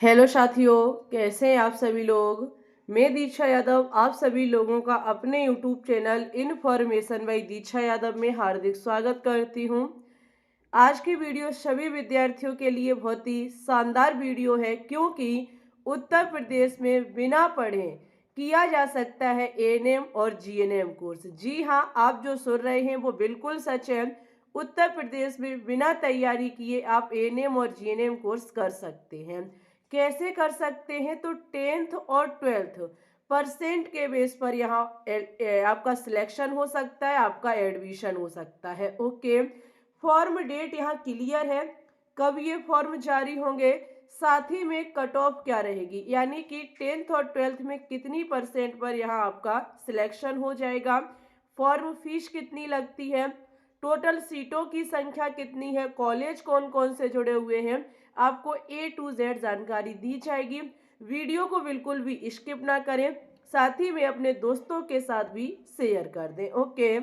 Hello साथियों, कैसे हैं आप सभी लोग। मैं दीक्षा यादव आप सभी लोगों का अपने यूट्यूब चैनल इन्फॉर्मेशन बाई दीक्षा यादव में हार्दिक स्वागत करती हूं। आज की वीडियो सभी विद्यार्थियों के लिए बहुत ही शानदार वीडियो है, क्योंकि उत्तर प्रदेश में बिना पढ़े किया जा सकता है एएनएम और जीएनएम कोर्स। जी हाँ, आप जो सुन रहे हैं वो बिल्कुल सच है। उत्तर प्रदेश में बिना तैयारी किए आप एएनएम और जीएनएम कोर्स कर सकते हैं। कैसे कर सकते हैं? तो 10th और 12th परसेंट के बेस पर यहाँ आपका सिलेक्शन हो सकता है, आपका एडमिशन हो सकता है। ओके, फॉर्म डेट यहाँ क्लियर है, कब ये फॉर्म जारी होंगे, साथ ही में कट ऑफ क्या रहेगी, यानी कि 10th और 12th में कितनी परसेंट पर यहाँ आपका सिलेक्शन हो जाएगा, फॉर्म फीस कितनी लगती है, टोटल सीटों की संख्या कितनी है, कॉलेज कौन कौन से जुड़े हुए हैं, आपको A to Z जानकारी दी जाएगी। वीडियो को बिल्कुल भी स्किप ना करें, साथ ही में अपने दोस्तों के साथ भी शेयर कर दें। ओके,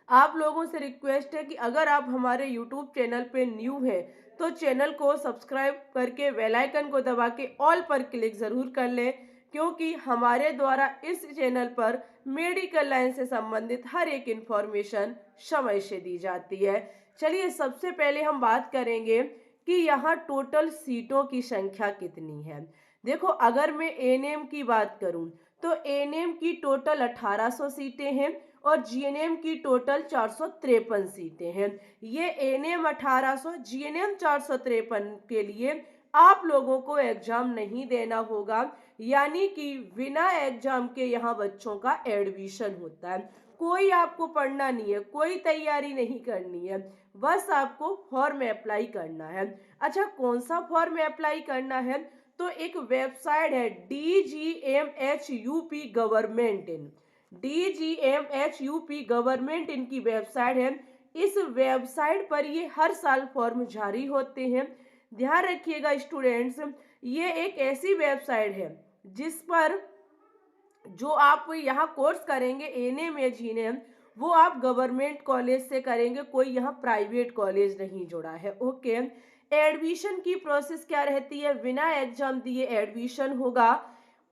आप लोगों से रिक्वेस्ट है कि अगर आप हमारे यूट्यूब चैनल पे न्यू है तो चैनल को सब्सक्राइब करके बेल आइकन को दबा के ऑल पर क्लिक ज़रूर कर लें, क्योंकि हमारे द्वारा इस चैनल पर मेडिकल लाइन से संबंधित हर एक इन्फॉर्मेशन समय से दी जाती है। चलिए, सबसे पहले हम बात करेंगे कि यहाँ टोटल सीटों की संख्या कितनी है। देखो, अगर मैं एएनएम की बात करूं तो एएनएम की टोटल 1800 सीटें हैं और जीएनएम की टोटल 453 सीटें हैं। ये एएनएम 1800, जीएनएम 453 के लिए आप लोगों को एग्जाम नहीं देना होगा, यानी कि बिना एग्जाम के यहाँ बच्चों का एडमिशन होता है। कोई आपको पढ़ना नहीं है, कोई तैयारी नहीं करनी है, बस आपको फॉर्म अप्लाई करना है। अच्छा, कौन सा फॉर्म अप्लाई करना है? तो एक वेबसाइट है DGMHUP government in, DGMHUP government इनकी वेबसाइट है। इस वेबसाइट पर ये हर साल फॉर्म जारी होते हैं। ध्यान रखिएगा स्टूडेंट्स, ये एक ऐसी वेबसाइट है जिस पर जो आप यहाँ कोर्स करेंगे एएनएम या जीएनएम, वो आप गवर्नमेंट कॉलेज से करेंगे, कोई यहाँ प्राइवेट कॉलेज नहीं जुड़ा है। ओके, एडमिशन की प्रोसेस क्या रहती है? बिना एग्जाम दिए एडमिशन होगा,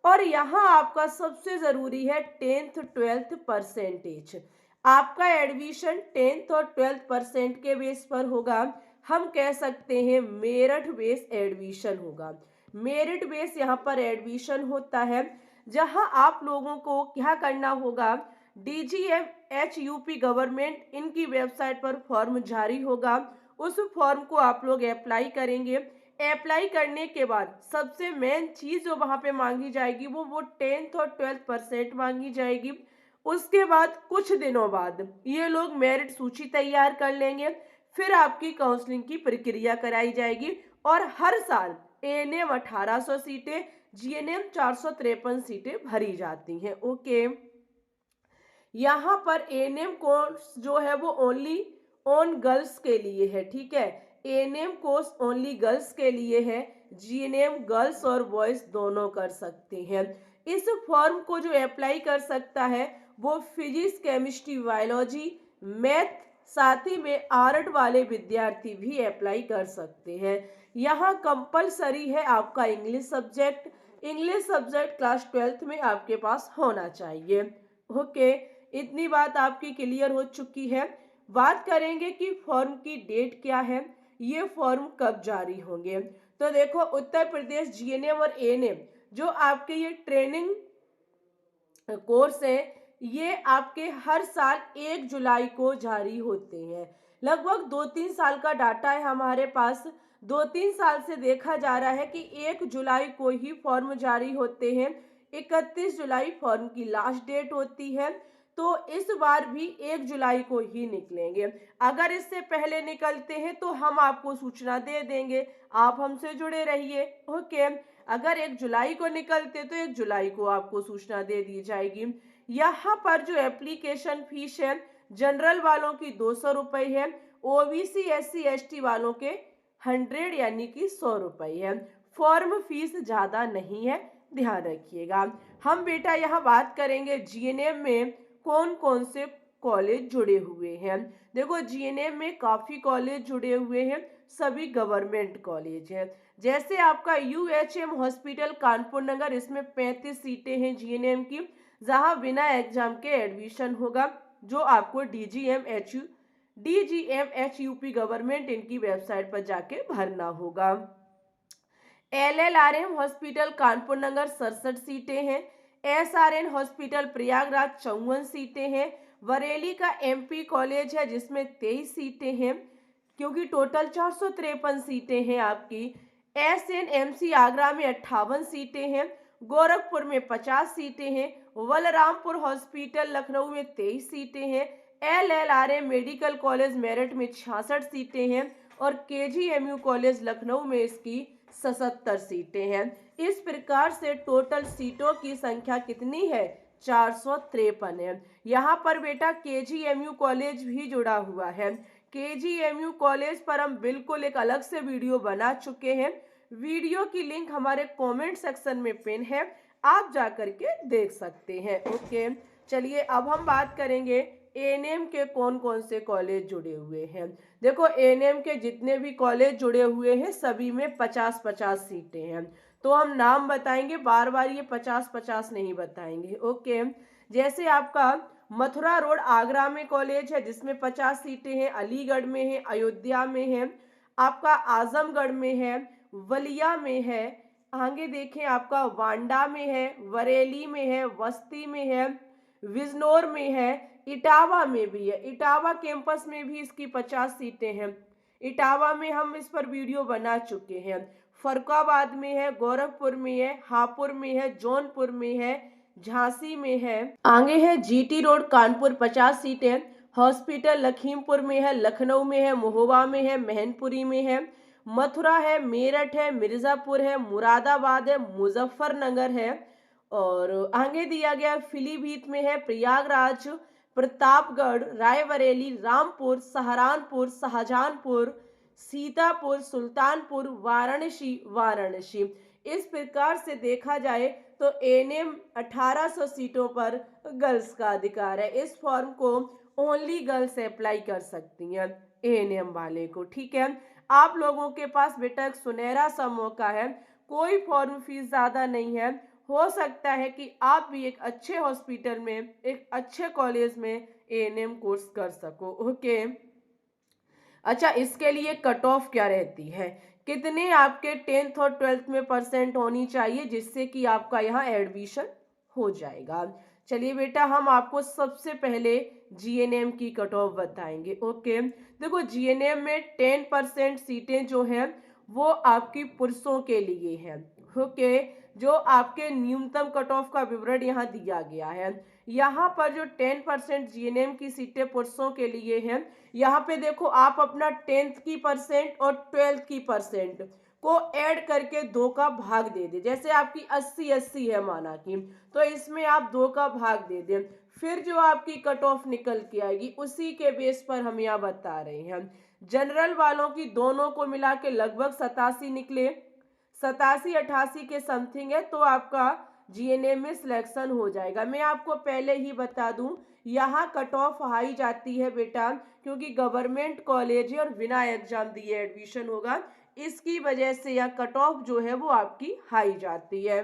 और यहाँ आपका सबसे ज़रूरी है 10th 12th परसेंटेज। आपका एडमिशन 10th और 12th परसेंट के बेस पर होगा। हम कह सकते हैं मेरिट बेस एडमिशन होगा। मेरिट बेस यहाँ पर एडमिशन होता है, जहां आप लोगों को क्या करना होगा, DGMHUP गवर्नमेंट इनकी वेबसाइट पर फॉर्म जारी होगा, उस फॉर्म को आप लोग अप्लाई करेंगे। अप्लाई करने के बाद सबसे मेन चीज़ जो वहाँ पे मांगी जाएगी वो 10th और 12th परसेंट मांगी जाएगी। उसके बाद कुछ दिनों बाद ये लोग मेरिट सूची तैयार कर लेंगे, फिर आपकी काउंसलिंग की प्रक्रिया कराई जाएगी, और हर साल एएनएम 1800 सीटें, जीएनएम 453 सीटें भरी जाती हैं। ओके, यहाँ पर एएनएम कोर्स जो है वो ओनली ऑन गर्ल्स के लिए है, ठीक है। एएनएम कोर्स ओनली गर्ल्स के लिए है, जीएनएम गर्ल्स और बॉयज दोनों कर सकते हैं। इस फॉर्म को जो अप्लाई कर सकता है वो फिजिक्स, केमिस्ट्री, बायोलॉजी, मैथ, साथ ही में आर्ट वाले विद्यार्थी भी अप्लाई कर सकते हैं। यहाँ कंपलसरी है आपका English subject. English subject class 12th में आपके पास होना चाहिए। ओके, इतनी बात आपकी क्लियर हो चुकी है। बात करेंगे कि फॉर्म की डेट क्या है, ये फॉर्म कब जारी होंगे। तो देखो, उत्तर प्रदेश जीएनएम और एएनएम जो आपके ये ट्रेनिंग कोर्स है, ये आपके हर साल 1 जुलाई को जारी होते हैं। लगभग 2-3 साल का डाटा है हमारे पास। 2-3 साल से देखा जा रहा है कि 1 जुलाई को ही फॉर्म जारी होते हैं, 31 जुलाई फॉर्म की लास्ट डेट होती है। तो इस बार भी 1 जुलाई को ही निकलेंगे। अगर इससे पहले निकलते हैं तो हम आपको सूचना दे देंगे, आप हमसे जुड़े रहिए। ओके, अगर 1 जुलाई को निकलते तो 1 जुलाई को आपको सूचना दे दी जाएगी। यहाँ पर जो एप्लीकेशन फीस है, जनरल वालों की 200 रुपये है, ओबीसी SC ST वालों के 100 यानी कि 100 रुपये है। फॉर्म फीस ज़्यादा नहीं है, ध्यान रखिएगा। हम बेटा यहाँ बात करेंगे जीएनएम में कौन कौन से कॉलेज जुड़े हुए हैं। देखो, जीएनएम में काफ़ी कॉलेज जुड़े हुए हैं। सभी गवर्नमेंट कॉलेज हैं। जैसे आपका UHM हॉस्पिटल कानपुर नगर, इसमें 35 सीटें हैं GNM की, जहां बिना एग्जाम के एडमिशन होगा, जो आपको DGMHUP गवर्नमेंट इनकी वेबसाइट पर जाके भरना होगा। LLRM हॉस्पिटल कानपुर नगर 67 सीटें हैं। SRN हॉस्पिटल प्रयागराज 54 सीटें हैं। बरेली का MP कॉलेज है जिसमें 23 सीटें हैं, क्योंकि टोटल 453 सीटें हैं आपकी। SNMC आगरा में 58 सीटें हैं। गोरखपुर में 50 सीटें हैं। बलरामपुर हॉस्पिटल लखनऊ में 23 सीटें हैं। LLRM मेडिकल कॉलेज मेरठ में 66 सीटें हैं और KGMU कॉलेज लखनऊ में इसकी 77 सीटें हैं। इस प्रकार से टोटल सीटों की संख्या कितनी है? 453 है। यहाँ पर बेटा KGMU कॉलेज भी जुड़ा हुआ है। KGMU कॉलेज पर हम बिल्कुल एक अलग से वीडियो बना चुके हैं। वीडियो की लिंक हमारे कमेंट सेक्शन में पिन है, आप जा करके देख सकते हैं। ओके, चलिए अब हम बात करेंगे ANM के कौन कौन से कॉलेज जुड़े हुए हैं। देखो ANM के जितने भी कॉलेज जुड़े हुए हैं सभी में 50-50 सीटें हैं, तो हम नाम बताएंगे, बार बार ये 50-50 नहीं बताएंगे। ओके, जैसे आपका मथुरा रोड आगरा में कॉलेज है जिसमें 50 सीटें हैं, अलीगढ़ में है, अयोध्या में है, आपका आजमगढ़ में है, बलिया में है, आगे देखें आपका वांडा में है, बरेली में है, बस्ती में है, बिजनौर में है, इटावा में भी है। इटावा कैंपस में भी इसकी 50 सीटें हैं। इटावा में हम इस पर वीडियो बना चुके हैं। फरुखाबाद में है, गोरखपुर में है, हापुड़ में है, जौनपुर में है, झांसी में है। आगे है GT रोड कानपुर 50 सीटें। हॉस्पिटल लखीमपुर में है, लखनऊ में है, महोबा में है, मैनपुरी में है, मथुरा है, मेरठ है, मिर्जापुर है, मुरादाबाद है, मुजफ्फरनगर है। और आगे दिया गया पीलीभीत में है, प्रयागराज, प्रतापगढ़, रायबरेली, रामपुर, सहारनपुर, शाहजहांपुर, सीतापुर, सुल्तानपुर, वाराणसी। इस प्रकार से देखा जाए तो ANM 1800 सीटों पर गर्ल्स का अधिकार है। इस फॉर्म को ओनली गर्ल्स अप्लाई कर सकती हैं ANM वाले को। ठीक है, आप लोगों के पास बेटा एक सुनहरा सा मौका है, कोई फॉर्म फीस ज्यादा नहीं है, हो सकता है कि आप भी एक अच्छे हॉस्पिटल में, एक अच्छे कॉलेज में ANM कोर्स कर सको। ओके, अच्छा, इसके लिए कट ऑफ क्या रहती है, कितने आपके 10th और 12th में परसेंट होनी चाहिए जिससे कि आपका यहाँ एडमिशन हो जाएगा। चलिए बेटा, हम आपको सबसे पहले GNM की कट ऑफ बताएंगे। ओके, देखो GNM में 10% सीटें जो हैं वो आपकी पुरुषों के लिए हैं। ओके, जो आपके न्यूनतम कट ऑफ का विवरण यहाँ दिया गया है। यहाँ पर जो 10% GNM की सीटें पुरुषों के लिए हैं, यहाँ पे देखो आप अपना 10th की परसेंट और 12th की परसेंट को ऐड करके 2 का भाग दे दे। जैसे आपकी 80-80 है माना कि, तो इसमें आप 2 का भाग दे दें, फिर जो आपकी कट ऑफ निकल के आएगी उसी के बेस पर हम यहाँ बता रहे हैं। जनरल वालों की दोनों को मिला के लगभग 87 निकले, 87-88 के समथिंग है, तो आपका GNM में सिलेक्शन हो जाएगा। मैं आपको पहले ही बता दूं, यहाँ कट ऑफ हाई जाती है बेटा, क्योंकि गवर्नमेंट कॉलेज है और बिना एग्जाम दिए एडमिशन होगा, इसकी वजह से यह कट ऑफ जो है वो आपकी हाई जाती है।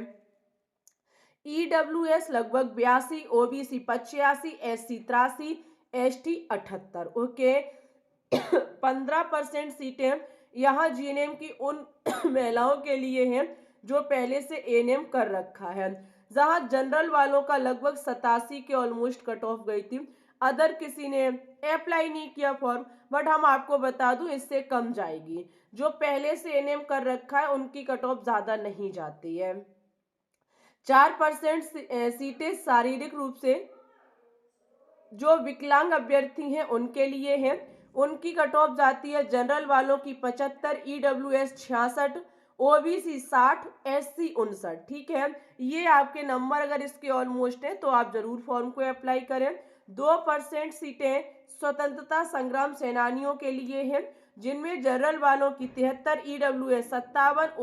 EWS लगभग 82, OBC 85, SC 83, ST 78। ओके, 15% सीटें यहाँ GNM की उन महिलाओं के लिए हैं जो पहले से ANM कर रखा है, जहाँ जनरल वालों का लगभग 87 के ऑलमोस्ट कट ऑफ गई थी। अदर किसी ने अप्लाई नहीं किया फॉर्म, बट हम आपको बता दूं इससे कम जाएगी। जो पहले से ANM कर रखा है उनकी कट ऑफ ज्यादा नहीं जाती है। 4% सीटें शारीरिक रूप से जो विकलांग अभ्यर्थी हैं उनके लिए हैं, उनकी कट ऑफ जाती है जनरल वालों की 75, EWS 66, OBC 60, SC 59। ठीक है, ये आपके नंबर अगर इसके ऑलमोस्ट हैं तो आप जरूर फॉर्म को अप्लाई करें। 2% सीटें स्वतंत्रता संग्राम सेनानियों के लिए हैं, जिनमें जनरल वालों की 73, EWS 57,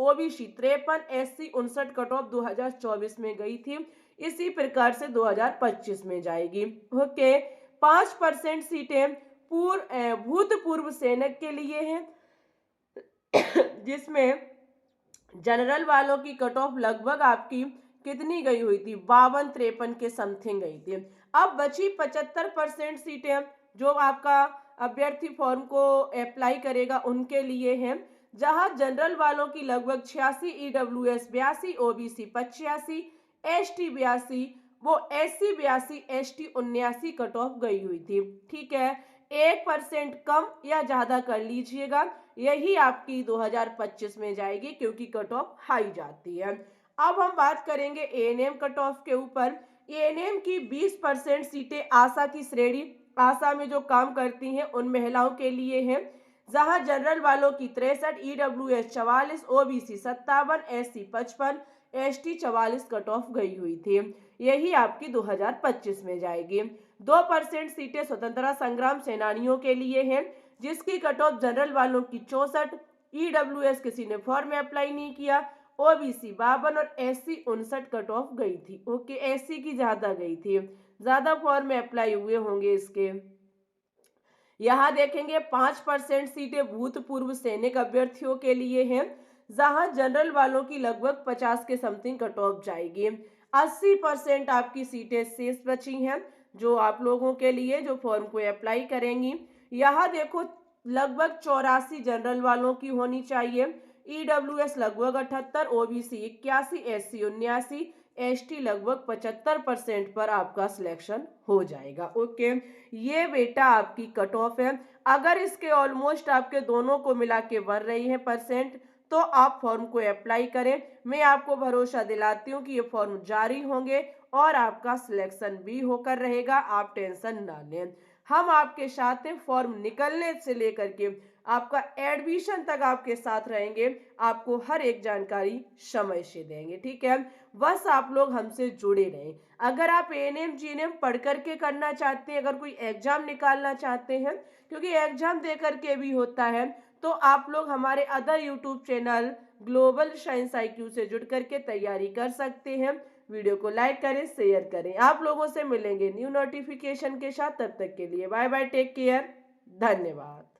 OBC 53, SC 59 cut off 2024 में गई थी, इसी प्रकार से 2025 में जाएगी। ओके, 5% सीटें भूतपूर्व सैनिक के लिए हैं, जिसमें जनरल वालों की कट ऑफ लगभग आपकी कितनी गई हुई थी, 52-53 के समथिंग गई थी। अब बची 75% सीटें जो आपका अभ्यर्थी फॉर्म को अप्लाई करेगा उनके लिए हैं, जहां जनरल वालों की लगभग 86, ईडब्ल्यूएस 82, ओबीसी 85, एसटी 82, वो एससी 82, एसटी 79 कट ऑफ गई हुई थी। ठीक है, 1% कम या ज्यादा कर लीजिएगा, यही आपकी 2025 में जाएगी क्योंकि कट ऑफ हाई जाती है। अब हम बात करेंगे एएनएम कट ऑफ के ऊपर। एएनएम की 20% सीटें आशा की श्रेणी, आशा में जो काम करती हैं उन महिलाओं के लिए हैं, जहां जनरल वालों की 63, EWS 44, OBC 57, SC 55, ST 44 cut off गई हुई थी, यही आपकी 2025 में जाएगी। 2% सीटें स्वतंत्रता संग्राम सेनानियों के लिए हैं, जिसकी कट ऑफ जनरल वालों की 64, ईडब्ल्यूएस किसी ने फॉर्म में अप्लाई नहीं किया, ओबीसी 52 और एससी 59 कट ऑफ गई थी। ओके, एससी की ज्यादा गई थी, ज्यादा फॉर्म में अप्लाई हुए होंगे इसके। यहाँ देखेंगे 5% सीटें भूतपूर्व सैनिक अभ्यर्थियों के लिए हैं, जहां जनरल वालों की लगभग 50 के समथिंग कट ऑफ जाएगी। 80% आपकी सीटें शेष बची हैं जो आप लोगों के लिए जो फॉर्म को अप्लाई करेंगी। यहाँ देखो लगभग 84 जनरल वालों की होनी चाहिए, ईडब्ल्यूएस लगभग 78, ओबीसी 81, एससी 79, एसटी लगभग 75% पर आपका सिलेक्शन हो जाएगा। ओके, ये बेटा आपकी कट ऑफ है। अगर इसके ऑलमोस्ट आपके दोनों को मिला के बढ़ रही है परसेंट, तो आप फॉर्म को अप्लाई करें। मैं आपको भरोसा दिलाती हूँ कि ये फॉर्म जारी होंगे और आपका सिलेक्शन भी होकर रहेगा, आप टेंशन ना लें। हम आपके साथ हैं, फॉर्म निकलने से लेकर के आपका एडमिशन तक आपके साथ रहेंगे, आपको हर एक जानकारी समय से देंगे। ठीक है, बस आप लोग हमसे जुड़े रहें। अगर आप एएनएम जीएनएम पढ़ करके करना चाहते हैं, अगर कोई एग्जाम निकालना चाहते हैं, क्योंकि एग्जाम दे करके भी होता है, तो आप लोग हमारे other YouTube channel global science IQ से जुड़ करके तैयारी कर सकते हैं। वीडियो को लाइक करें, शेयर करें। आप लोगों से मिलेंगे न्यू नोटिफिकेशन के साथ, तब तक के लिए बाय बाय, टेक केयर, धन्यवाद।